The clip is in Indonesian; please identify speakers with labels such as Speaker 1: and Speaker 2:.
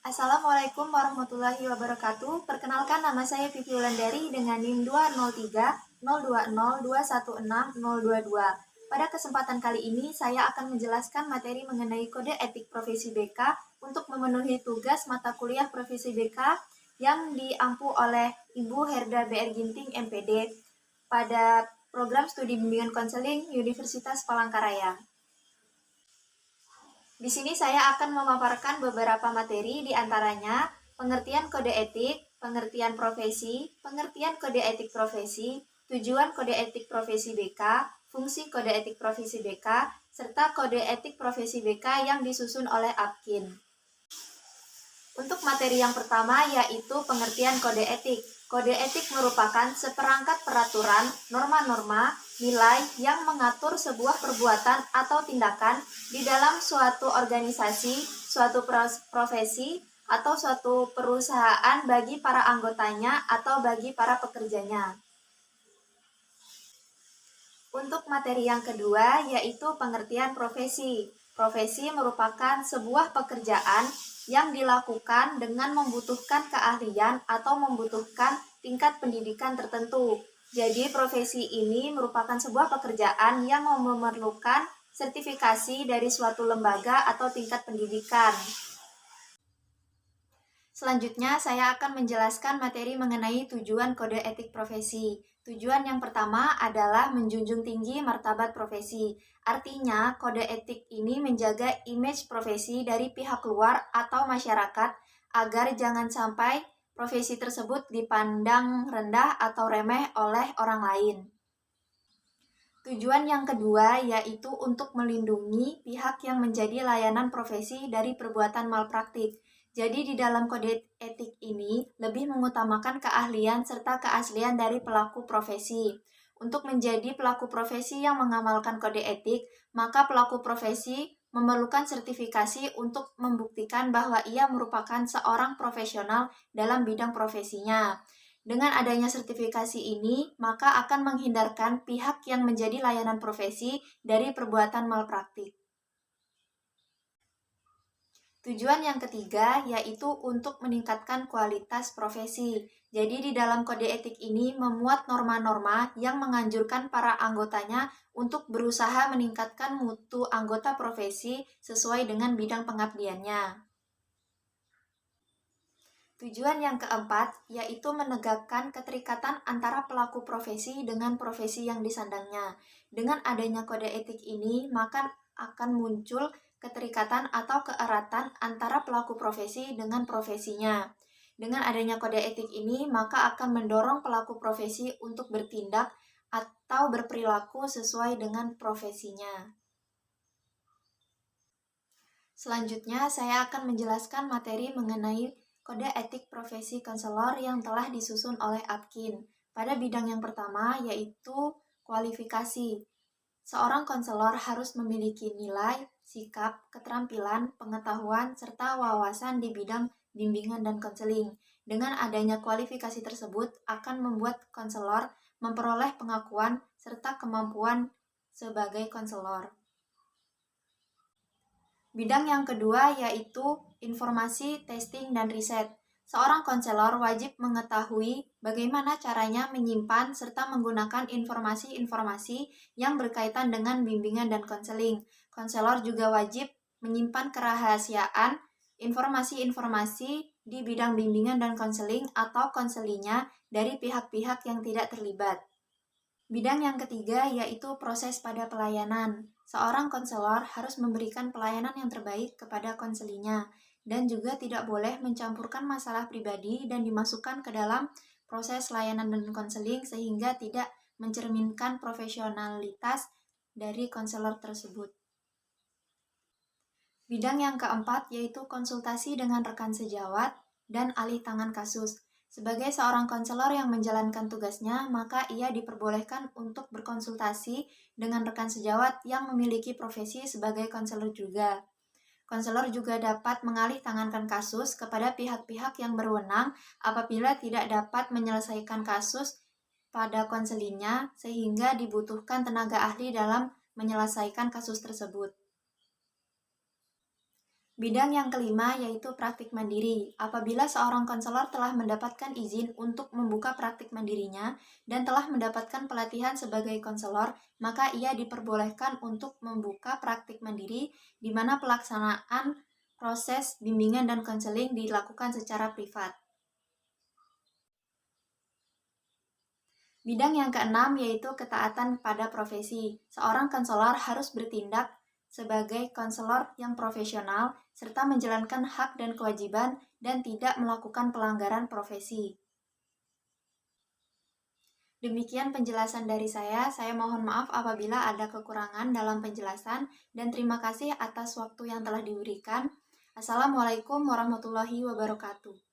Speaker 1: Assalamualaikum warahmatullahi wabarakatuh. Perkenalkan, nama saya Vivi Wulandari dengan NIM 203 020 216 022. Pada kesempatan kali ini saya akan menjelaskan materi mengenai kode etik profesi BK untuk memenuhi tugas mata kuliah profesi BK yang diampu oleh Ibu Herda BR Ginting MPD pada program studi bimbingan konseling Universitas Palangkaraya. Di sini saya akan memaparkan beberapa materi, di antaranya pengertian kode etik, pengertian profesi, pengertian kode etik profesi, tujuan kode etik profesi BK, fungsi kode etik profesi BK, serta kode etik profesi BK yang disusun oleh APKIN. Untuk materi yang pertama yaitu pengertian kode etik. Kode etik merupakan seperangkat peraturan, norma-norma, nilai yang mengatur sebuah perbuatan atau tindakan di dalam suatu organisasi, suatu profesi, atau suatu perusahaan bagi para anggotanya atau bagi para pekerjanya. Untuk materi yang kedua yaitu pengertian profesi. Profesi merupakan sebuah pekerjaan yang dilakukan dengan membutuhkan keahlian atau membutuhkan tingkat pendidikan tertentu. Jadi profesi ini merupakan sebuah pekerjaan yang memerlukan sertifikasi dari suatu lembaga atau tingkat pendidikan. Selanjutnya, saya akan menjelaskan materi mengenai tujuan kode etik profesi. Tujuan yang pertama adalah menjunjung tinggi martabat profesi. Artinya, kode etik ini menjaga image profesi dari pihak luar atau masyarakat agar jangan sampai profesi tersebut dipandang rendah atau remeh oleh orang lain. Tujuan yang kedua yaitu untuk melindungi pihak yang menjadi layanan profesi dari perbuatan malpraktik. Jadi di dalam kode etik ini lebih mengutamakan keahlian serta keaslian dari pelaku profesi. Untuk menjadi pelaku profesi yang mengamalkan kode etik, maka pelaku profesi memerlukan sertifikasi untuk membuktikan bahwa ia merupakan seorang profesional dalam bidang profesinya. Dengan adanya sertifikasi ini, maka akan menghindarkan pihak yang menjadi layanan profesi dari perbuatan malpraktik. Tujuan yang ketiga yaitu untuk meningkatkan kualitas profesi. Jadi di dalam kode etik ini memuat norma-norma yang menganjurkan para anggotanya untuk berusaha meningkatkan mutu anggota profesi sesuai dengan bidang pengabdiannya. Tujuan yang keempat yaitu menegakkan keterikatan antara pelaku profesi dengan profesi yang disandangnya. Dengan adanya kode etik ini, maka akan muncul keterikatan atau keeratan antara pelaku profesi dengan profesinya. Dengan adanya kode etik ini, maka akan mendorong pelaku profesi untuk bertindak atau berperilaku sesuai dengan profesinya. Selanjutnya, saya akan menjelaskan materi mengenai kode etik profesi konselor yang telah disusun oleh APKIN. Pada bidang yang pertama yaitu kualifikasi. Seorang konselor harus memiliki nilai, sikap, keterampilan, pengetahuan, serta wawasan di bidang bimbingan dan konseling. Dengan adanya kualifikasi tersebut akan membuat konselor memperoleh pengakuan serta kemampuan sebagai konselor. Bidang yang kedua yaitu informasi, testing, dan riset. Seorang konselor wajib mengetahui bagaimana caranya menyimpan serta menggunakan informasi-informasi yang berkaitan dengan bimbingan dan konseling. Konselor juga wajib menyimpan kerahasiaan informasi-informasi di bidang bimbingan dan konseling atau konselinya dari pihak-pihak yang tidak terlibat. Bidang yang ketiga yaitu proses pada pelayanan. Seorang konselor harus memberikan pelayanan yang terbaik kepada konselinya dan juga tidak boleh mencampurkan masalah pribadi dan dimasukkan ke dalam proses layanan dan konseling sehingga tidak mencerminkan profesionalitas dari konselor tersebut. Bidang yang keempat yaitu konsultasi dengan rekan sejawat dan alih tangan kasus. Sebagai seorang konselor yang menjalankan tugasnya, maka ia diperbolehkan untuk berkonsultasi dengan rekan sejawat yang memiliki profesi sebagai konselor juga. Konselor juga dapat mengalih tangankan kasus kepada pihak-pihak yang berwenang apabila tidak dapat menyelesaikan kasus pada konselinya sehingga dibutuhkan tenaga ahli dalam menyelesaikan kasus tersebut. Bidang yang kelima yaitu praktik mandiri. Apabila seorang konselor telah mendapatkan izin untuk membuka praktik mandirinya dan telah mendapatkan pelatihan sebagai konselor, maka ia diperbolehkan untuk membuka praktik mandiri di mana pelaksanaan proses bimbingan dan konseling dilakukan secara privat. Bidang yang keenam yaitu ketaatan pada profesi. Seorang konselor harus bertindak sebagai konselor yang profesional serta menjalankan hak dan kewajiban dan tidak melakukan pelanggaran profesi. Demikian penjelasan dari saya. Saya mohon maaf apabila ada kekurangan dalam penjelasan dan terima kasih atas waktu yang telah diberikan. Assalamualaikum warahmatullahi wabarakatuh.